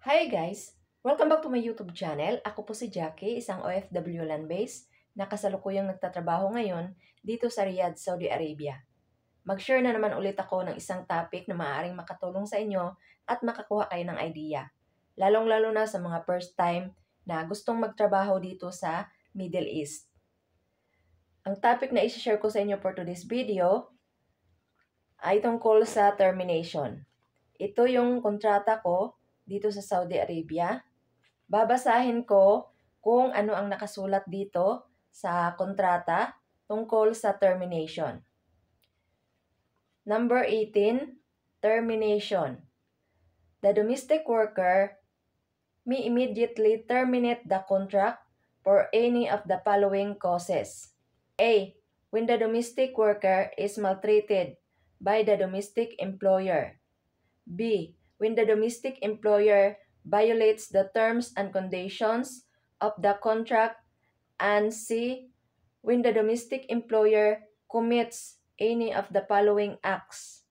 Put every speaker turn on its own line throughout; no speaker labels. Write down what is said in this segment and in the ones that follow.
Hi guys! Welcome back to my YouTube channel. Ako po si Jackie, isang OFW land-based na kasalukuyang nagtatrabaho ngayon dito sa Riyadh, Saudi Arabia. Mag-share na naman ulit ako ng isang topic na maaaring makatulong sa inyo at makakuha kayo ng idea. Lalong-lalo na sa mga first time na gustong magtrabaho dito sa Middle East. Ang topic na i-share ko sa inyo for today's video ay tungkol sa termination. Ito yung kontrata ko dito sa Saudi Arabia. Babasahin ko kung ano ang nakasulat dito sa kontrata tungkol sa termination. Number 18, termination. The domestic worker may immediately terminate the contract for any of the following causes. A. When the domestic worker is maltreated by the domestic employer. B. When the domestic employer violates the terms and conditions of the contract. And C. When the domestic employer commits any of the following acts: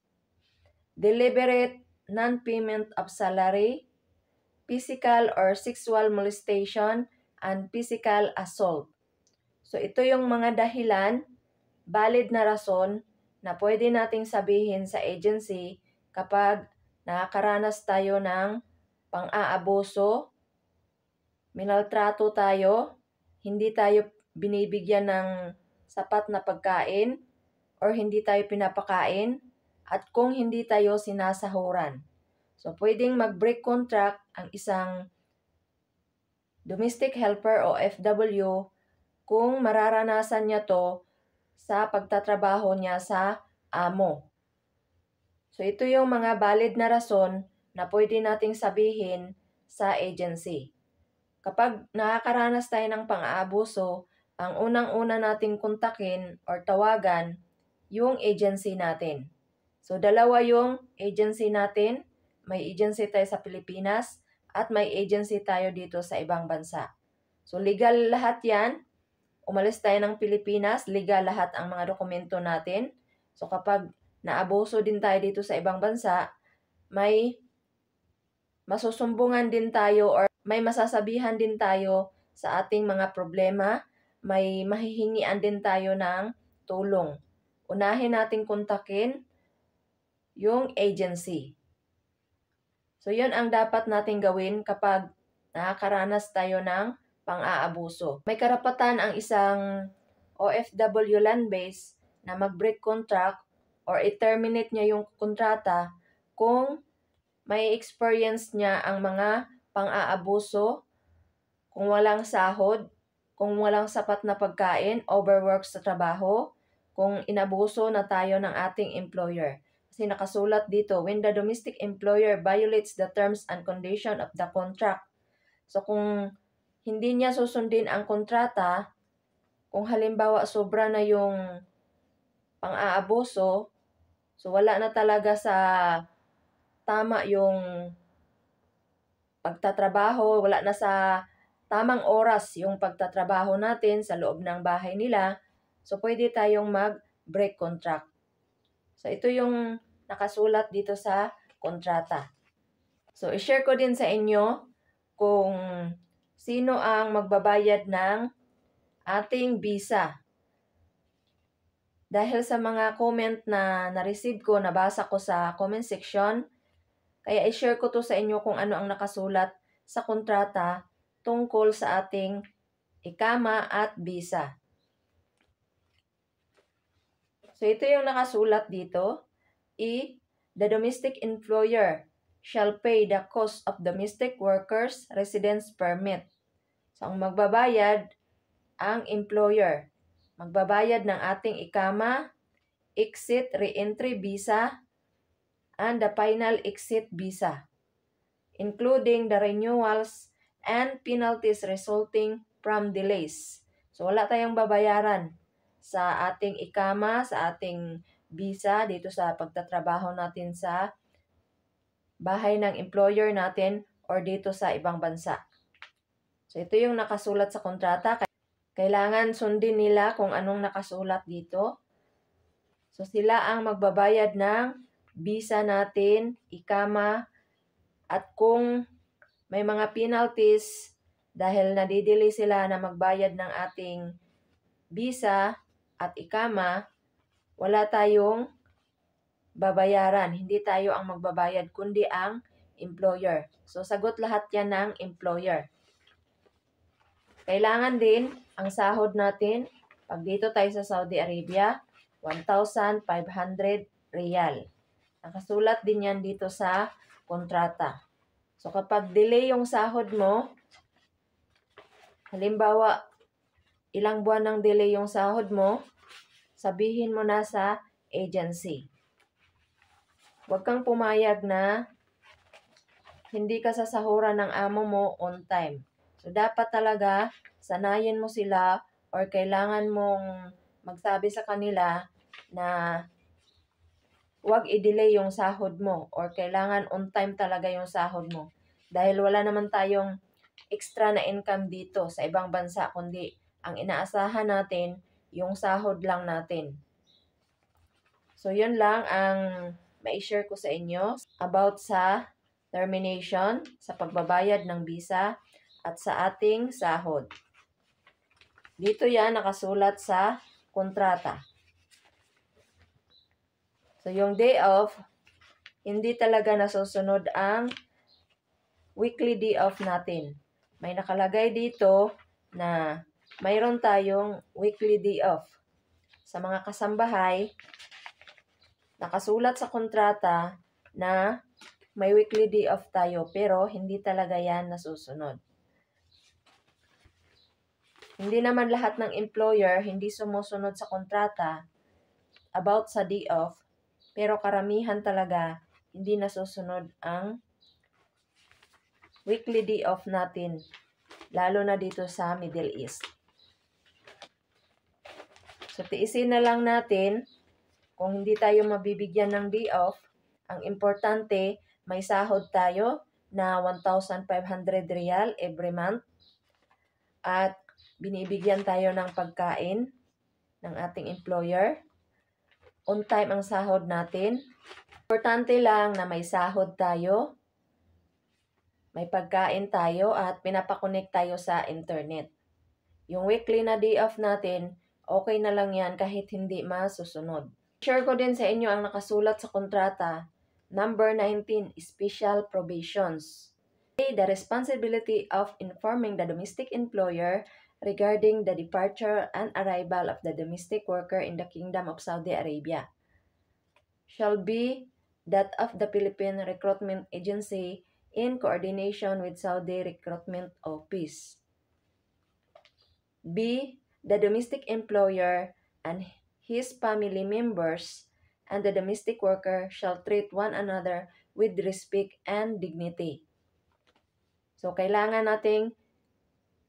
deliberate non-payment of salary, physical or sexual molestation, and physical assault. So ito yung mga dahilan, valid na rason na pwede nating sabihin sa agency kapag nakakaranas tayo ng pang-aabuso, minaltrato tayo, hindi tayo binibigyan ng sapat na pagkain, or hindi tayo pinapakain, at kung hindi tayo sinasahuran. So, pwedeng mag-break contract ang isang domestic helper o FW kung mararanasan niya to sa pagtatrabaho niya sa amo. So, ito yung mga valid na rason na pwede nating sabihin sa agency. Kapag nakakaranas tayo ng pang-aabuso, ang unang-una nating kontakin or tawagan yung agency natin. So, dalawa yung agency natin. May agency tayo sa Pilipinas at may agency tayo dito sa ibang bansa. So, legal lahat yan. Umalis tayo ng Pilipinas, legal lahat ang mga dokumento natin. So, kapag naabuso din tayo dito sa ibang bansa, may masusumbungan din tayo or may masasabihan din tayo sa ating mga problema, may mahihingian din tayo ng tulong. Unahin natin kontakin yung agency. So, yun ang dapat natin gawin kapag nakakaranas tayo ng pang-aabuso. May karapatan ang isang OFW land-based na mag-break contract or i-terminate niya yung kontrata kung may experience niya ang mga pang-aabuso, kung walang sahod, kung walang sapat na pagkain, overwork sa trabaho, kung inabuso na tayo ng ating employer. Kasi nakasulat dito, when the domestic employer violates the terms and condition of the contract. So kung hindi niya susundin ang kontrata, kung halimbawa sobra na yung pang-aabuso, so wala na talaga sa tama yung pagtatrabaho, wala na sa tamang oras yung pagtatrabaho natin sa loob ng bahay nila, so pwede tayong mag-break contract. So ito yung nakasulat dito sa kontrata. So i-share ko din sa inyo kung sino ang magbabayad ng ating visa. Dahil sa mga comment na na-receive ko, nabasa ko sa comment section, kaya i-share ko to sa inyo kung ano ang nakasulat sa kontrata tungkol sa ating ikama at visa. So ito yung nakasulat dito. The domestic employer shall pay the cost of domestic workers' residence permit. So, ang magbabayad, ang employer. Magbabayad ng ating ikama, exit, re-entry visa, and the final exit visa, including the renewals and penalties resulting from delays. So, wala tayong babayaran sa ating ikama, sa ating visa, dito sa pagtatrabaho natin sa bahay ng employer natin or dito sa ibang bansa. So, ito yung nakasulat sa kontrata. Kailangan sundin nila kung anong nakasulat dito. So, sila ang magbabayad ng visa natin, ikama, at kung may mga penalties dahil nadidelay sila na magbayad ng ating visa at ikama, wala tayong babayaran. Hindi tayo ang magbabayad, kundi ang employer. So, sagot lahat yan ng employer. Kailangan din ang sahod natin, pag dito tayo sa Saudi Arabia, 1,500 riyal. Nakasulat din yan dito sa kontrata. So, kapag delay yung sahod mo, halimbawa, ilang buwan ng delay yung sahod mo, sabihin mo na sa agency. Huwag kang pumayag na hindi ka sasahuran ng amo mo on time. So, dapat talaga sanayin mo sila or kailangan mong magsabi sa kanila na huwag i-delay yung sahod mo or kailangan on time talaga yung sahod mo. Dahil wala naman tayong extra na income dito sa ibang bansa, kundi ang inaasahan natin yung sahod lang natin. So, yun lang ang ma-share ko sa inyo about sa termination, sa pagbabayad ng visa, at sa ating sahod. Dito yan nakasulat sa kontrata. So, yung day off, hindi talaga nasusunod ang weekly day off natin. May nakalagay dito na mayroon tayong weekly day off. Sa mga kasambahay, nakasulat sa kontrata na may weekly day off tayo, pero hindi talaga yan nasusunod. Hindi naman lahat ng employer hindi sumusunod sa kontrata about sa day off, pero karamihan talaga hindi nasusunod ang weekly day off natin, lalo na dito sa Middle East. So, tiisin na lang natin kung hindi tayo mabibigyan ng day off. Ang importante, may sahod tayo na 1,500 riyal every month at binibigyan tayo ng pagkain ng ating employer. On time ang sahod natin. Importante lang na may sahod tayo, may pagkain tayo, at pinapakonect tayo sa internet. Yung weekly na day off natin, okay na lang yan kahit hindi masusunod. Share ko din sa inyo ang nakasulat sa kontrata, number 19, Special Provisions. The responsibility of informing the domestic employer regarding the departure and arrival of the domestic worker in the Kingdom of Saudi Arabia shall be that of the Philippine Recruitment Agency in coordination with Saudi Recruitment Office. B. The domestic employer and his family members and the domestic worker shall treat one another with respect and dignity. So, kailangan nating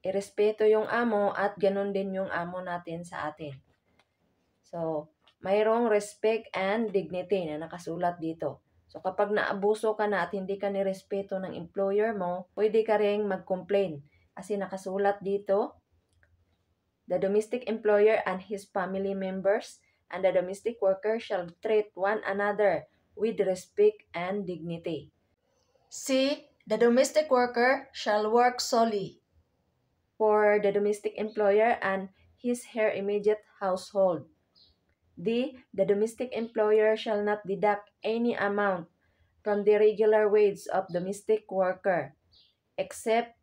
irespeto yung amo at ganun din yung amo natin sa atin. So, mayroong respect and dignity na nakasulat dito. So, kapag naabuso ka na at hindi ka nirespeto ng employer mo, pwede ka ring mag-complain. Kasi nakasulat dito, the domestic employer and his family members and the domestic worker shall treat one another with respect and dignity. C. The domestic worker shall work solely for the domestic employer and his/her immediate household. D. The domestic employer shall not deduct any amount from the regular wage of domestic worker, except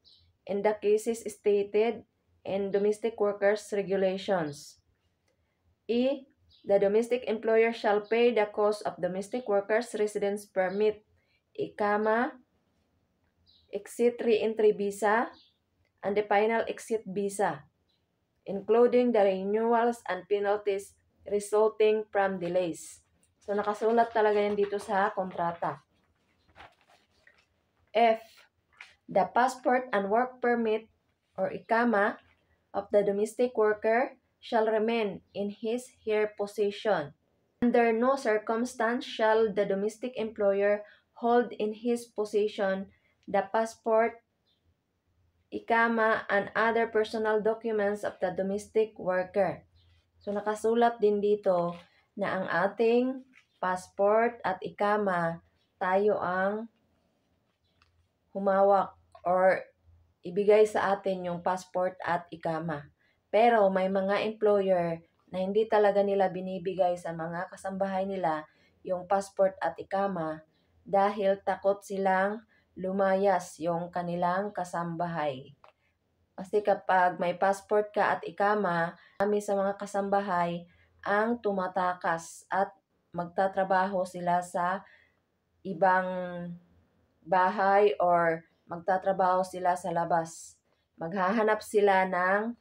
in the cases stated in domestic workers' regulations. E. The domestic employer shall pay the cost of domestic workers' residence permit, ikama, exit re-entry visa, and the final exit visa, including the renewals and penalties resulting from delays. So, nakasulat talaga yan dito sa kontrata. F. The passport and work permit or ikama of the domestic worker shall remain in his/her possession. Under no circumstance shall the domestic employer hold in his possession the passport, ikama, and other personal documents of the domestic worker. So, nakasulat din dito na ang ating passport at ikama, tayo ang humawak or ibigay sa atin yung passport at ikama. Pero may mga employer na hindi talaga nila binibigay sa mga kasambahay nila yung passport at ikama dahil takot silang lumayas yung kanilang kasambahay. Kasi kapag may passport ka at ikama, kami sa mga kasambahay ang tumatakas at magtatrabaho sila sa ibang bahay or magtatrabaho sila sa labas. Maghahanap sila ng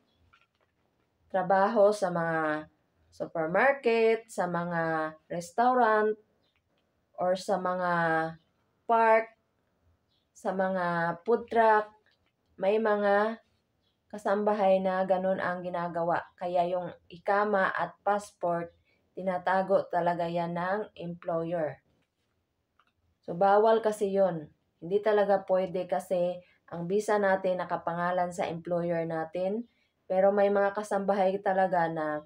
trabaho sa mga supermarket, sa mga restaurant, or sa mga park, sa mga food truck. May mga kasambahay na ganun ang ginagawa. Kaya yung ikama at passport, tinatago talaga yan ng employer. So, bawal kasi yun. Hindi talaga pwede kasi ang visa natin nakapangalan sa employer natin. Pero may mga kasambahay talaga na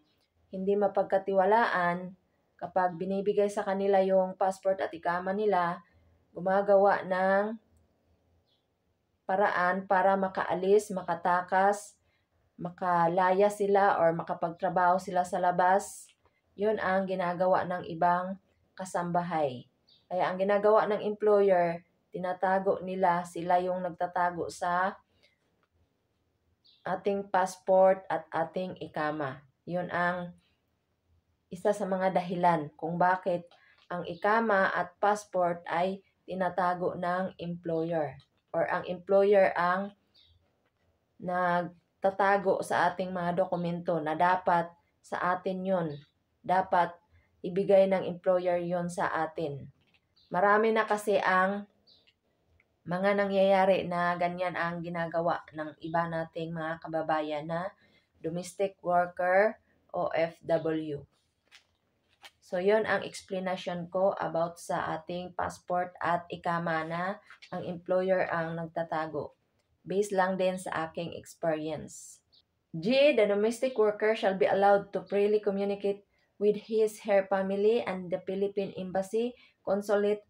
hindi mapagkatiwalaan kapag binibigay sa kanila yung passport at ikama nila, gumagawa ng paraan para makaalis, makatakas, makalaya sila or makapagtrabaho sila sa labas. Yun ang ginagawa ng ibang kasambahay. Kaya ang ginagawa ng employer, tinatago nila, sila yung nagtatago sa ating passport at ating ikama. Yun ang isa sa mga dahilan kung bakit ang ikama at passport ay tinatago ng employer or ang employer ang nagtatago sa ating mga dokumento na dapat sa atin yun. Dapat ibigay ng employer yun sa atin. Marami na kasi ang mga nangyayari na ganyan ang ginagawa ng iba nating mga kababayan na domestic worker o OFW. So, yun ang explanation ko about sa ating passport at ikama na ang employer ang nagtatago. Based lang din sa aking experience. G. The domestic worker shall be allowed to freely communicate with his/her family and the Philippine Embassy Consulate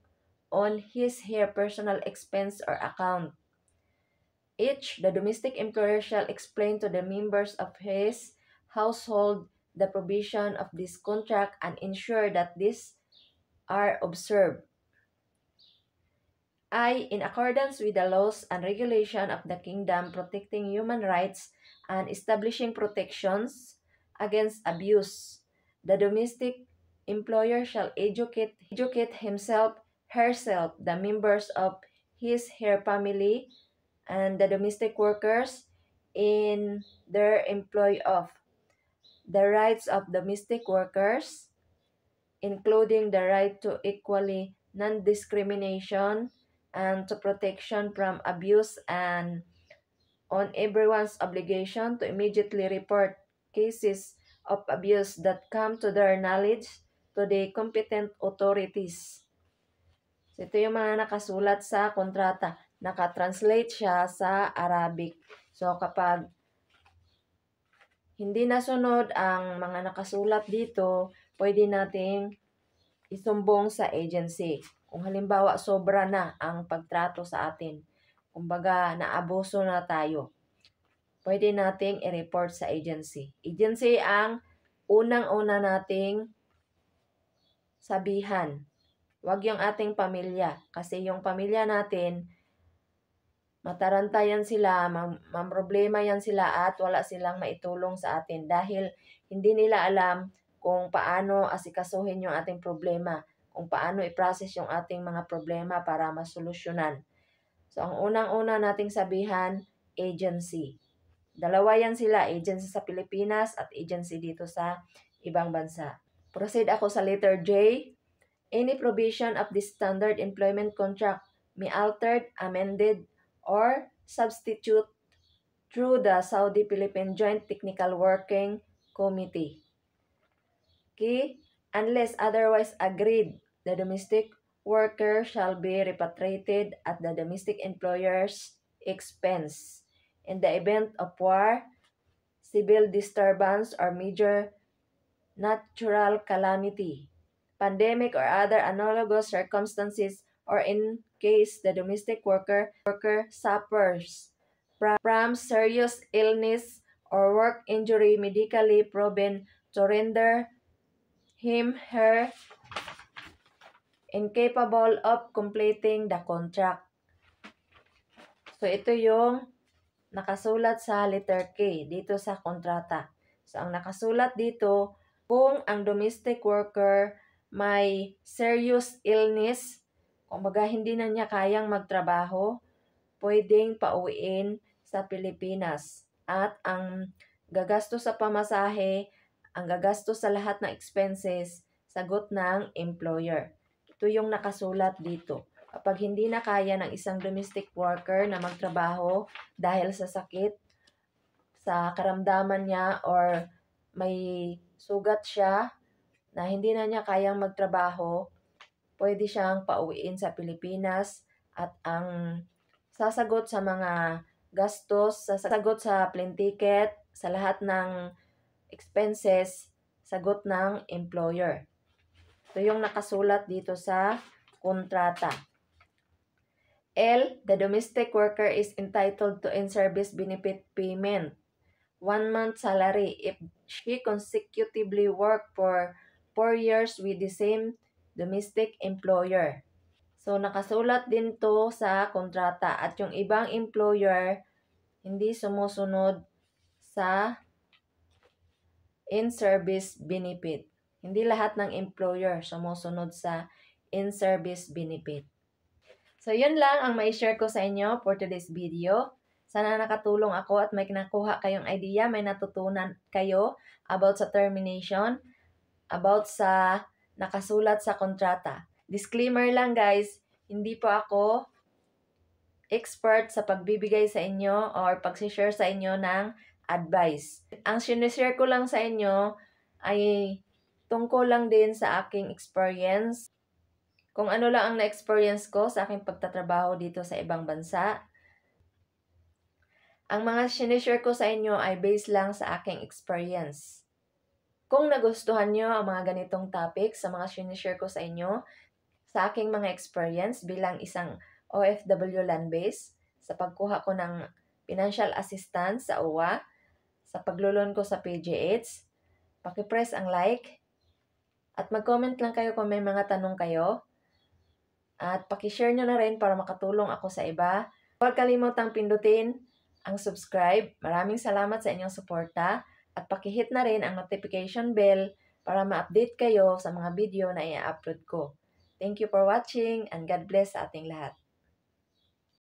on his/her personal expense or account. H. The domestic employer shall explain to the members of his household the provision of this contract and ensure that these are observed. I. In accordance with the laws and regulation of the kingdom protecting human rights and establishing protections against abuse, the domestic employer shall educate himself, herself, the members of his/her family, and the domestic workers in their employ of the rights of domestic workers, including the right to equally non-discrimination and to protection from abuse, and on everyone's obligation to immediately report cases of abuse that come to their knowledge to the competent authorities. So, ito yung mga nakasulat sa kontrata. Nakatranslate siya sa Arabic. So, kapag hindi nasunod ang mga nakasulat dito, pwede nating isumbong sa agency. Kung halimbawa, sobra na ang pagtrato sa atin. Kumbaga, naabuso na tayo. Pwede nating i-report sa agency. Agency ang unang-una nating sabihan. Huwag yung ating pamilya. Kasi yung pamilya natin, matarantayan sila, mamroblema yan sila at wala silang maitulong sa atin dahil hindi nila alam kung paano asikasuhin yung ating problema, kung paano i-process yung ating mga problema para masolusyonan. So, ang unang-una nating sabihan, agency. Dalawa yan sila, agency sa Pilipinas at agency dito sa ibang bansa. Proceed ako sa letter J. Any provision of this standard employment contract may altered, amended, or substitute through the Saudi-Philippine Joint Technical Working Committee. Okay? Unless otherwise agreed, the domestic worker shall be repatriated at the domestic employer's expense. In the event of war, civil disturbance, or major natural calamity, pandemic, or other analogous circumstances, or in case, the domestic worker suffers from serious illness or work injury medically proven to render him/her incapable of completing the contract. So, ito yung nakasulat sa letter K dito sa kontrata. So, ang nakasulat dito, kung ang domestic worker may serious illness, kumbaga hindi na niya kayang magtrabaho, pwedeng pauwiin sa Pilipinas. At ang gagasto sa pamasahe, ang gagasto sa lahat ng expenses, sagot ng employer. Ito yung nakasulat dito. Kapag hindi na kaya ng isang domestic worker na magtrabaho dahil sa sakit, sa karamdaman niya, or may sugat siya na hindi na niya kayang magtrabaho, pwede siyang pauwiin sa Pilipinas at ang sasagot sa mga gastos, sasagot sa plane ticket, sa lahat ng expenses, sagot ng employer. Ito yung nakasulat dito sa kontrata. L. The domestic worker is entitled to in-service benefit payment, 1 month salary if she consecutively worked for 4 years with the same domestic employer. So, nakasulat din to sa kontrata at yung ibang employer hindi sumusunod sa in-service benefit. Hindi lahat ng employer sumusunod sa in-service benefit. So, yun lang ang mai-share ko sa inyo for today's video. Sana nakatulong ako at may nakuha kayong idea, may natutunan kayo about sa termination, about sa nakasulat sa kontrata. Disclaimer lang guys, hindi po ako expert sa pagbibigay sa inyo or pagsishare sa inyo ng advice. Ang sinishare ko lang sa inyo ay tungkol lang din sa aking experience. Kung ano lang ang na-experience ko sa aking pagtatrabaho dito sa ibang bansa. Ang mga sinishare ko sa inyo ay based lang sa aking experience. Kung nagustuhan nyo ang mga ganitong topics sa mga sinishare ko sa inyo, sa aking mga experience bilang isang OFW land-based, sa pagkuha ko ng financial assistance sa OWA, sa paglulon ko sa PGH, pakipress ang like, at mag-comment lang kayo kung may mga tanong kayo. At pakishare nyo na rin para makatulong ako sa iba. Huwag kalimutang pindutin ang subscribe. Maraming salamat sa inyong suporta. At pakihit na rin ang notification bell para ma-update kayo sa mga video na i-upload ko. Thank you for watching and God bless sa ating lahat.